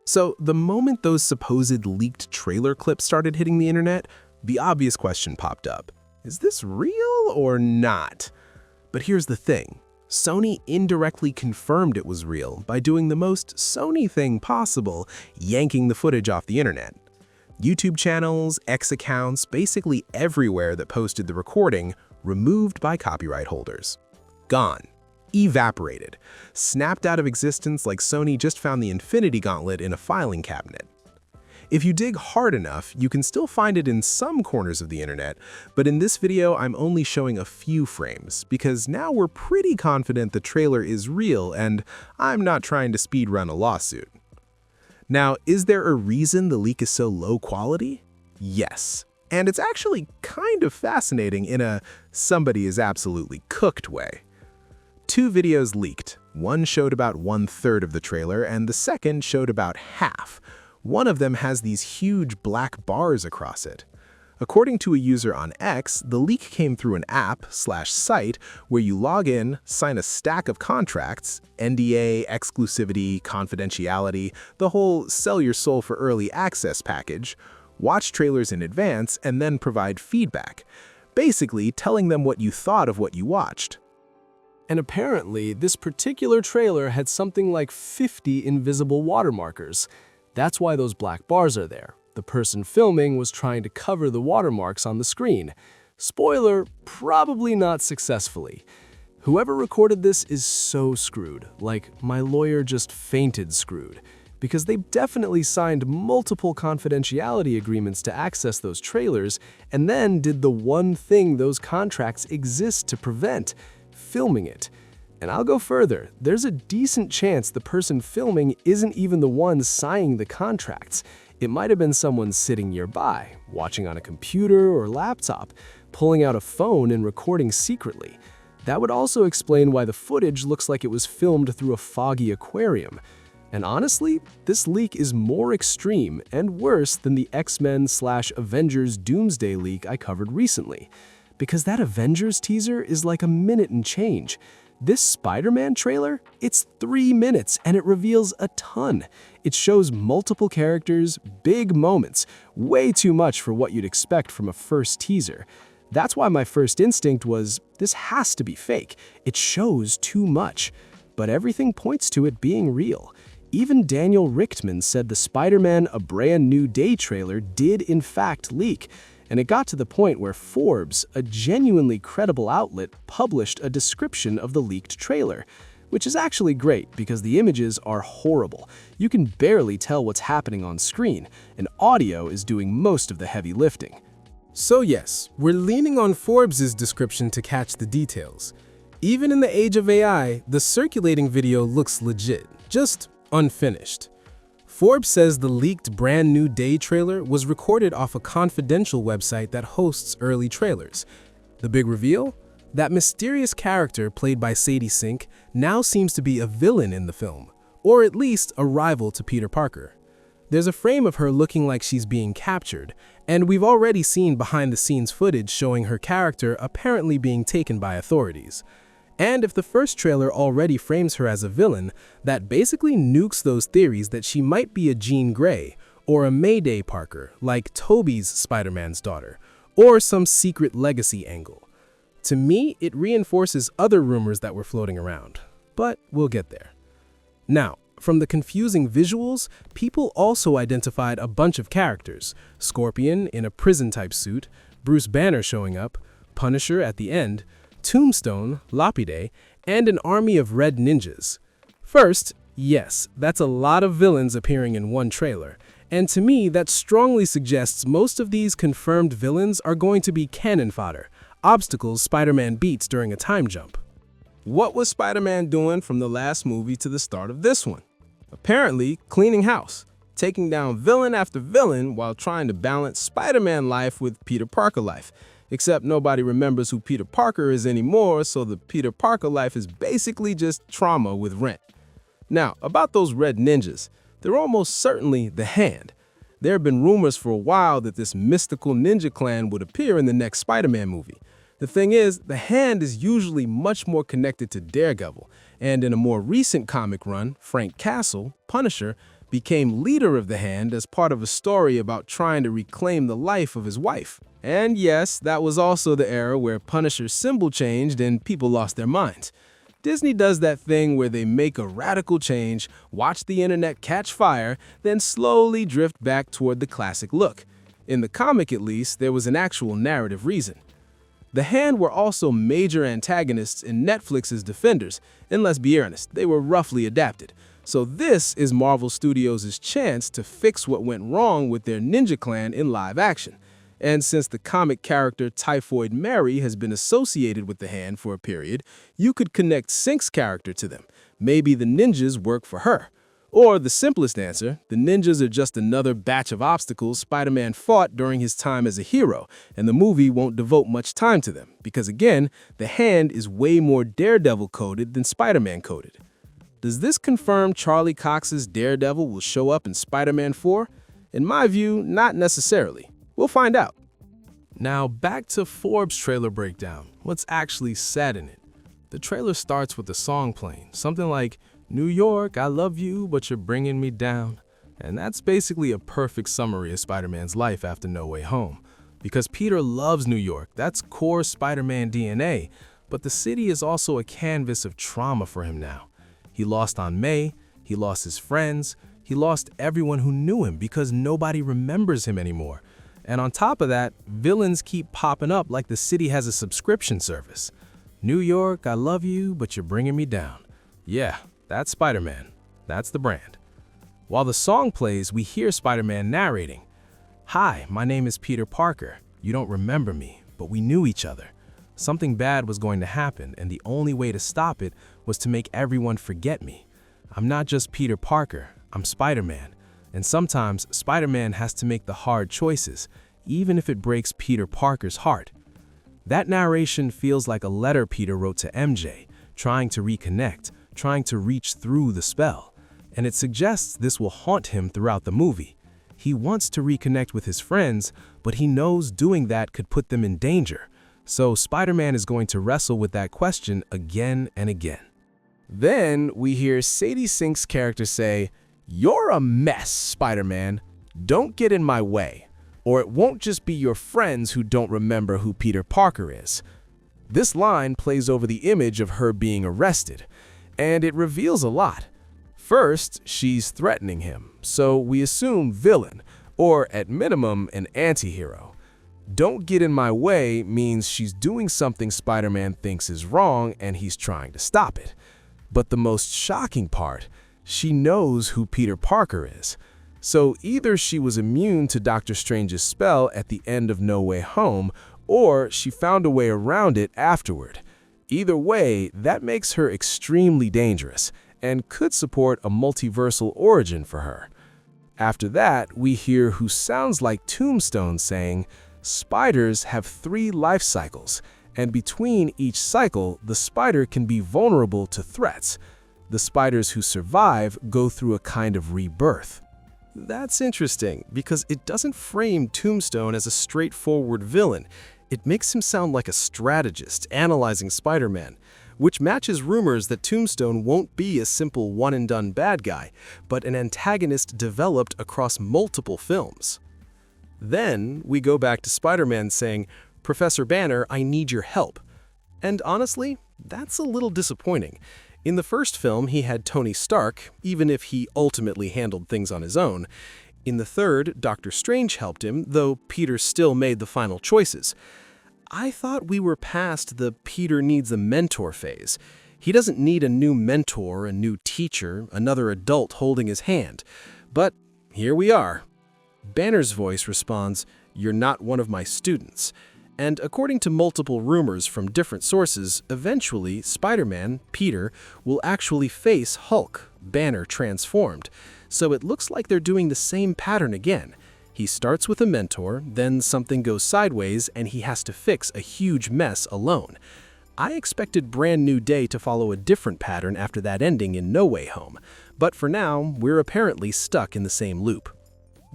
So the moment those supposed leaked trailer clips started hitting the internet, the obvious question popped up. Is this real or not? But here's the thing. Sony indirectly confirmed it was real by doing the most Sony thing possible, yanking the footage off the internet. YouTube channels, X accounts, basically everywhere that posted the recording, removed by copyright holders. Gone. Evaporated. Snapped out of existence like Sony just found the Infinity Gauntlet in a filing cabinet. If you dig hard enough, you can still find it in some corners of the internet, but in this video I'm only showing a few frames, because now we're pretty confident the trailer is real and I'm not trying to speedrun a lawsuit. Now, is there a reason the leak is so low quality? Yes. And it's actually kind of fascinating in a somebody is absolutely cooked way. Two videos leaked. One showed about 1/3 of the trailer and the second showed about half. One of them has these huge black bars across it. According to a user on X, the leak came through an app/site where you log in, sign a stack of contracts, NDA, exclusivity, confidentiality, the whole sell your soul for early access package, watch trailers in advance, and then provide feedback, basically telling them what you thought of what you watched. And apparently, this particular trailer had something like 50 invisible watermarkers. That's why those black bars are there. The person filming was trying to cover the watermarks on the screen. Spoiler, probably not successfully. Whoever recorded this is so screwed, like my lawyer just fainted screwed, because they definitely signed multiple confidentiality agreements to access those trailers and then did the one thing those contracts exist to prevent, filming it. And I'll go further, there's a decent chance the person filming isn't even the one signing the contracts. It might have been someone sitting nearby, watching on a computer or laptop, pulling out a phone and recording secretly. That would also explain why the footage looks like it was filmed through a foggy aquarium. And honestly, this leak is more extreme and worse than the X-Men/Avengers Doomsday leak I covered recently. Because that Avengers teaser is like a minute and change. This Spider-Man trailer, it's 3 minutes and it reveals a ton. It shows multiple characters, big moments, way too much for what you'd expect from a first teaser. That's why my first instinct was, this has to be fake. It shows too much. But everything points to it being real. Even Daniel Richtman said the Spider-Man A Brand New Day trailer did in fact leak. And it got to the point where Forbes, a genuinely credible outlet, published a description of the leaked trailer, which is actually great because the images are horrible. You can barely tell what's happening on screen, and audio is doing most of the heavy lifting. So yes, we're leaning on Forbes' description to catch the details. Even in the age of AI, the circulating video looks legit, just unfinished. Forbes says the leaked Brand New Day trailer was recorded off a confidential website that hosts early trailers. The big reveal? That mysterious character played by Sadie Sink now seems to be a villain in the film, or at least a rival to Peter Parker. There's a frame of her looking like she's being captured, and we've already seen behind-the-scenes footage showing her character apparently being taken by authorities. And if the first trailer already frames her as a villain, that basically nukes those theories that she might be a Jean Grey, or a Mayday Parker, like Tobey's Spider-Man's daughter, or some secret legacy angle. To me, it reinforces other rumors that were floating around, but we'll get there. Now, from the confusing visuals, people also identified a bunch of characters: Scorpion in a prison-type suit, Bruce Banner showing up, Punisher at the end, Tombstone, Lapide, and an army of red ninjas. First, yes, that's a lot of villains appearing in one trailer, and to me that strongly suggests most of these confirmed villains are going to be cannon fodder, obstacles Spider-Man beats during a time jump. What was Spider-Man doing from the last movie to the start of this one? Apparently, cleaning house, taking down villain after villain while trying to balance Spider-Man life with Peter Parker life. Except nobody remembers who Peter Parker is anymore, so the Peter Parker life is basically just trauma with rent. Now, about those red ninjas, they're almost certainly the Hand. There have been rumors for a while that this mystical ninja clan would appear in the next Spider-Man movie. The thing is, the Hand is usually much more connected to Daredevil, and in a more recent comic run, Frank Castle, Punisher, became leader of the Hand as part of a story about trying to reclaim the life of his wife. And yes, that was also the era where Punisher's symbol changed and people lost their minds. Disney does that thing where they make a radical change, watch the internet catch fire, then slowly drift back toward the classic look. In the comic, at least, there was an actual narrative reason. The Hand were also major antagonists in Netflix's Defenders, and let's be honest, they were roughly adapted. So this is Marvel Studios' chance to fix what went wrong with their Ninja Clan in live action. And since the comic character Typhoid Mary has been associated with the Hand for a period, you could connect Sink's character to them. Maybe the ninjas work for her. Or the simplest answer, the ninjas are just another batch of obstacles Spider-Man fought during his time as a hero, and the movie won't devote much time to them, because again, the Hand is way more Daredevil-coded than Spider-Man coded. Does this confirm Charlie Cox's Daredevil will show up in Spider-Man 4? In my view, not necessarily. We'll find out. Now back to Forbes' trailer breakdown. What's actually said in it? The trailer starts with the song playing, something like, "New York, I love you, but you're bringing me down." And that's basically a perfect summary of Spider-Man's life after No Way Home. Because Peter loves New York, that's core Spider-Man DNA, but the city is also a canvas of trauma for him now. He lost Aunt May, he lost his friends, he lost everyone who knew him because nobody remembers him anymore. And on top of that, villains keep popping up like the city has a subscription service. New York, I love you, but you're bringing me down. Yeah, that's Spider-Man. That's the brand. While the song plays, we hear Spider-Man narrating. "Hi, my name is Peter Parker. You don't remember me, but we knew each other. Something bad was going to happen, and the only way to stop it was to make everyone forget me. I'm not just Peter Parker, I'm Spider-Man. And sometimes Spider-Man has to make the hard choices, even if it breaks Peter Parker's heart." That narration feels like a letter Peter wrote to MJ, trying to reconnect, trying to reach through the spell. And it suggests this will haunt him throughout the movie. He wants to reconnect with his friends, but he knows doing that could put them in danger. So Spider-Man is going to wrestle with that question again and again. Then we hear Sadie Sink's character say, "You're a mess, Spider-Man. Don't get in my way. Or it won't just be your friends who don't remember who Peter Parker is." This line plays over the image of her being arrested, and it reveals a lot. First, she's threatening him, so we assume villain, or at minimum, an anti-hero. "Don't get in my way" means she's doing something Spider-Man thinks is wrong and he's trying to stop it. But the most shocking part, she knows who Peter Parker is. So either she was immune to Doctor Strange's spell at the end of No Way Home, or she found a way around it afterward. Either way, that makes her extremely dangerous and could support a multiversal origin for her. After that, we hear who sounds like Tombstone saying, "Spiders have 3 life cycles, and between each cycle, the spider can be vulnerable to threats. The spiders who survive go through a kind of rebirth." That's interesting, because it doesn't frame Tombstone as a straightforward villain. It makes him sound like a strategist analyzing Spider-Man, which matches rumors that Tombstone won't be a simple one-and-done bad guy, but an antagonist developed across multiple films. Then we go back to Spider-Man saying, "Professor Banner, I need your help." And honestly, that's a little disappointing. In the first film, he had Tony Stark, even if he ultimately handled things on his own. In the third, Doctor Strange helped him, though Peter still made the final choices. I thought we were past the Peter needs a mentor phase. He doesn't need a new mentor, a new teacher, another adult holding his hand. But here we are. Banner's voice responds, "You're not one of my students." And according to multiple rumors from different sources, eventually Spider-Man, Peter, will actually face Hulk, Banner transformed. So it looks like they're doing the same pattern again. He starts with a mentor, then something goes sideways and he has to fix a huge mess alone. I expected Brand New Day to follow a different pattern after that ending in No Way Home, but for now, we're apparently stuck in the same loop.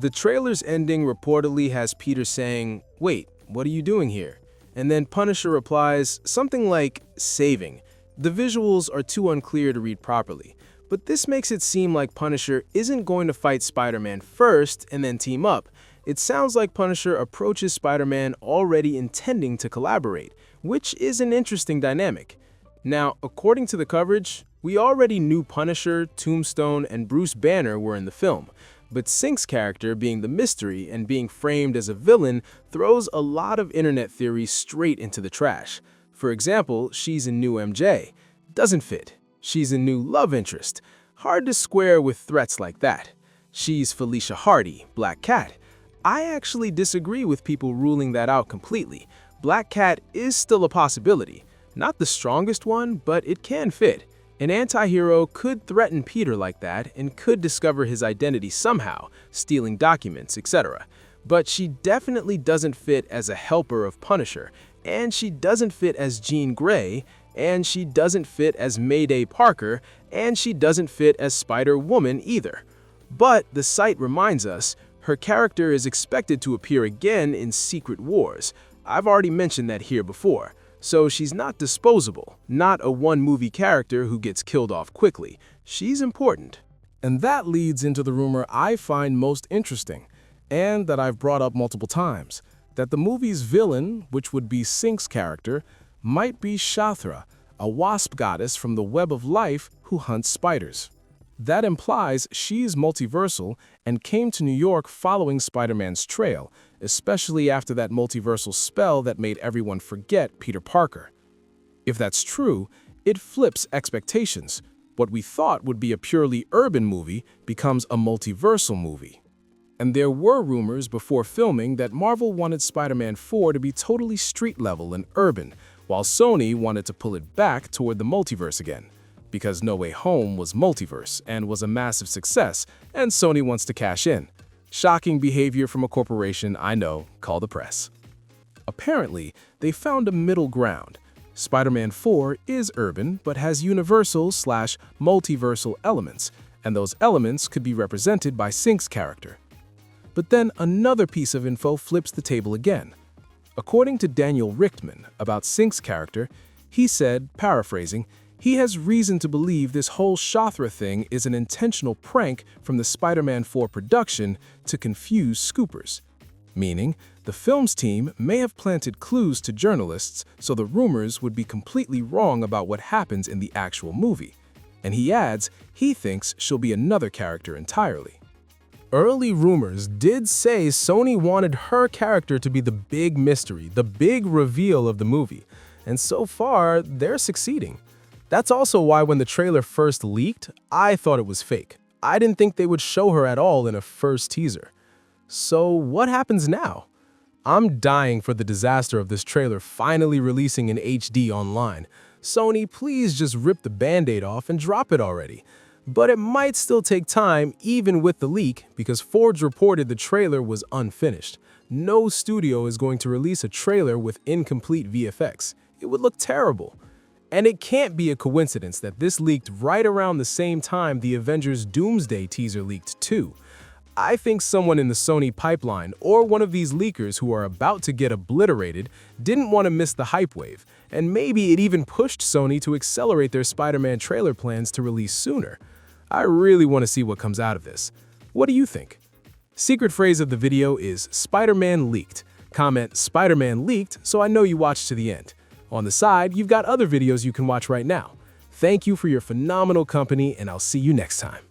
The trailer's ending reportedly has Peter saying, "Wait, what are you doing here?" And then Punisher replies something like, "saving." The visuals are too unclear to read properly, But this makes it seem like Punisher isn't going to fight Spider-Man first and then team up. It sounds like Punisher approaches Spider-Man already intending to collaborate, which is an interesting dynamic. Now, according to the coverage, we already knew Punisher, Tombstone, and Bruce Banner were in the film, but Sink's character being the mystery and being framed as a villain throws a lot of internet theories straight into the trash. For example, she's a new MJ. Doesn't fit. She's a new love interest. Hard to square with threats like that. She's Felicia Hardy, Black Cat. I actually disagree with people ruling that out completely. Black Cat is still a possibility. Not the strongest one, but it can fit. An anti-hero could threaten Peter like that and could discover his identity somehow, stealing documents, etc. But she definitely doesn't fit as a helper of Punisher, and she doesn't fit as Jean Grey, and she doesn't fit as Mayday Parker, and she doesn't fit as Spider-Woman either. But the site reminds us, her character is expected to appear again in Secret Wars. I've already mentioned that here before. So she's not disposable, not a one-movie character who gets killed off quickly. She's important. And that leads into the rumor I find most interesting, and that I've brought up multiple times, that the movie's villain, which would be Sink's character, might be Shathra, a wasp goddess from the Web of Life who hunts spiders. That implies she's multiversal and came to New York following Spider-Man's trail, especially after that multiversal spell that made everyone forget Peter Parker. If that's true, it flips expectations. What we thought would be a purely urban movie becomes a multiversal movie. And there were rumors before filming that Marvel wanted Spider-Man 4 to be totally street-level and urban, while Sony wanted to pull it back toward the multiverse again. Because No Way Home was multiverse and was a massive success, and Sony wants to cash in. Shocking behavior from a corporation, I know, call the press. Apparently, they found a middle ground. Spider-Man 4 is urban, but has universal/multiversal elements, and those elements could be represented by Sink's character. But then another piece of info flips the table again. According to Daniel Richtman about Sink's character, he said, paraphrasing, he has reason to believe this whole Shathra thing is an intentional prank from the Spider-Man 4 production to confuse scoopers. Meaning, the film's team may have planted clues to journalists so the rumors would be completely wrong about what happens in the actual movie. And he adds, he thinks she'll be another character entirely. Early rumors did say Sony wanted her character to be the big mystery, the big reveal of the movie. And so far, they're succeeding. That's also why when the trailer first leaked, I thought it was fake. I didn't think they would show her at all in a first teaser. So what happens now? I'm dying for the disaster of this trailer finally releasing in HD online. Sony, please just rip the Band-Aid off and drop it already. But it might still take time even with the leak because Forbes reported the trailer was unfinished. No studio is going to release a trailer with incomplete VFX. It would look terrible. And it can't be a coincidence that this leaked right around the same time the Avengers Doomsday teaser leaked too. I think someone in the Sony pipeline or one of these leakers who are about to get obliterated didn't want to miss the hype wave, and maybe it even pushed Sony to accelerate their Spider-Man trailer plans to release sooner. I really want to see what comes out of this. What do you think? Secret phrase of the video is Spider-Man leaked. Comment Spider-Man leaked so I know you watched to the end. On the side, you've got other videos you can watch right now. Thank you for your phenomenal company, and I'll see you next time.